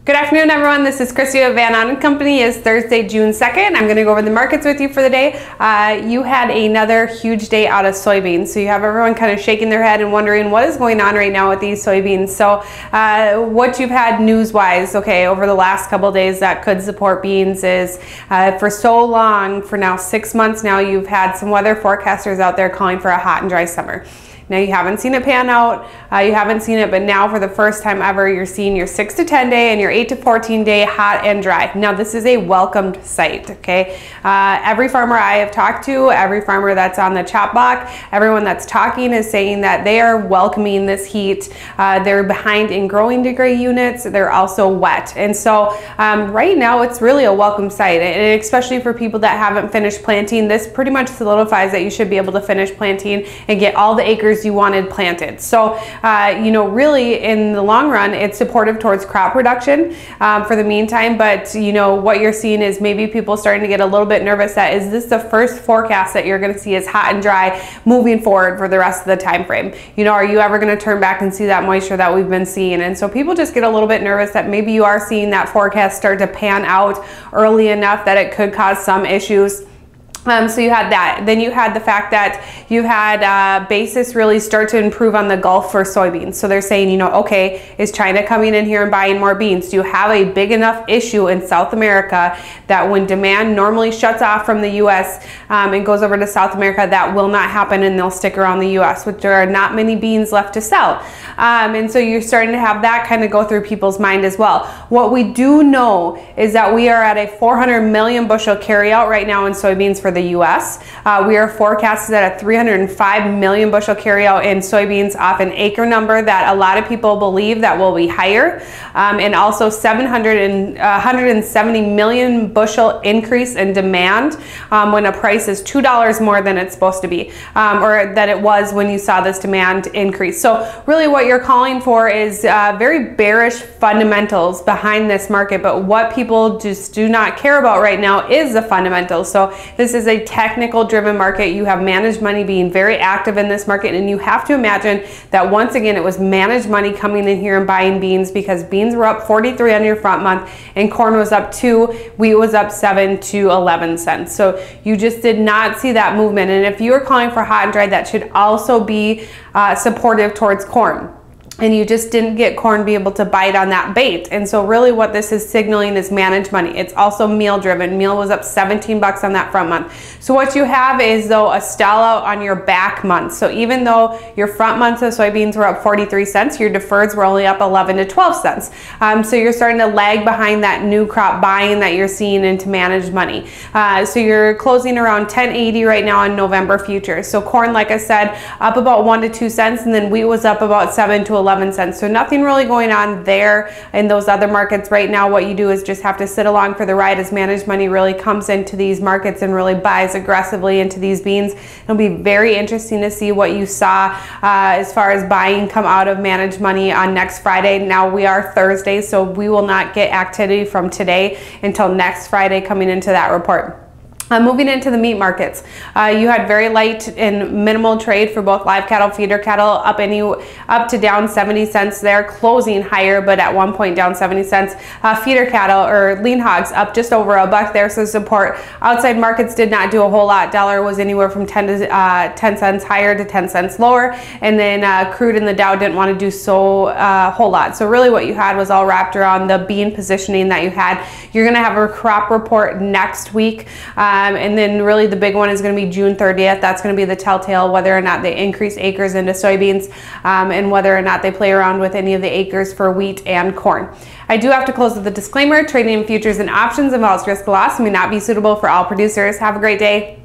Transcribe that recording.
Good afternoon, everyone. This is Christy of Van Ahn & Company. It's Thursday, June 2nd. I'm going to go over the markets with you for the day. You had another huge day out of soybeans. So you have everyone kind of shaking their head and wondering what is going on right now with these soybeans. So what you've had news-wise, okay, over the last couple of days that could support beans is for so long, for now 6 months now, you've had some weather forecasters out there calling for a hot and dry summer. Now you haven't seen it pan out, you haven't seen it, but now for the first time ever, you're seeing your 6 to 10 day and your 8 to 14 day hot and dry. Now this is a welcomed sight, okay? Every farmer I have talked to, every farmer that's on the chop block, everyone that's talking is saying that they are welcoming this heat. They're behind in growing degree units, they're also wet. And so right now it's really a welcome sight, and especially for people that haven't finished planting, this pretty much solidifies that you should be able to finish planting and get all the acres you wanted planted. So, you know, really in the long run, it's supportive towards crop production for the meantime. But, you know, what you're seeing is maybe people starting to get a little bit nervous that is this the first forecast that you're going to see as hot and dry moving forward for the rest of the time frame? You know, are you ever going to turn back and see that moisture that we've been seeing? And so people just get a little bit nervous that maybe you are seeing that forecast start to pan out early enough that it could cause some issues. So you had that. Then you had the fact that you had basis really start to improve on the Gulf for soybeans. So they're saying, you know, okay, is China coming in here and buying more beans? Do you have a big enough issue in South America that when demand normally shuts off from the U.S. And goes over to South America, that will not happen and they'll stick around the U.S., which there are not many beans left to sell. And so you're starting to have that kind of go through people's mind as well. What we do know is that we are at a 400 million bushel carryout right now in soybeans for the U.S. We are forecasted at a 305 million bushel carryout in soybeans off an acre number that a lot of people believe that will be higher, and also 170 million bushel increase in demand when a price is $2 more than it's supposed to be, or that it was when you saw this demand increase. So really what you're calling for is very bearish fundamentals behind this market, but what people just do not care about right now is the fundamentals. So this is a technical driven market. You have managed money being very active in this market, and you have to imagine that once again it was managed money coming in here and buying beans, because beans were up 43 on your front month and corn was up 2, wheat was up 7 to 11 cents. So you just did not see that movement. And if you are calling for hot and dry, that should also be supportive towards corn. And you just didn't get corn be able to bite on that bait. And so really what this is signaling is managed money. It's also meal driven. Meal was up 17 bucks on that front month. So what you have is though a stall out on your back month. So even though your front months of soybeans were up 43 cents, your deferreds were only up 11 to 12 cents. So you're starting to lag behind that new crop buying that you're seeing into managed money. So you're closing around 10.80 right now on November futures. So corn, like I said, up about 1 to 2 cents, and then wheat was up about 7 to 11 cents. So nothing really going on there in those other markets right now. What you do is just have to sit along for the ride as managed money really comes into these markets and really buys aggressively into these beans. It'll be very interesting to see what you saw as far as buying come out of managed money on next Friday. Now we are Thursday, so we will not get activity from today until next Friday coming into that report. Moving into the meat markets, you had very light and minimal trade for both live cattle, feeder cattle, up to down 70 cents there, closing higher, but at one point down 70 cents. Feeder cattle or lean hogs up just over a buck there, so support. Outside markets did not do a whole lot. Dollar was anywhere from 10 cents higher to 10 cents lower, and then crude and the Dow didn't want to do so whole lot. So really what you had was all wrapped around the bean positioning that you had. You're going to have a crop report next week. And then really the big one is going to be June 30th. That's going to be the telltale whether or not they increase acres into soybeans and whether or not they play around with any of the acres for wheat and corn. I do have to close with a disclaimer. Trading in futures and options involves risk of loss and may not be suitable for all producers. Have a great day.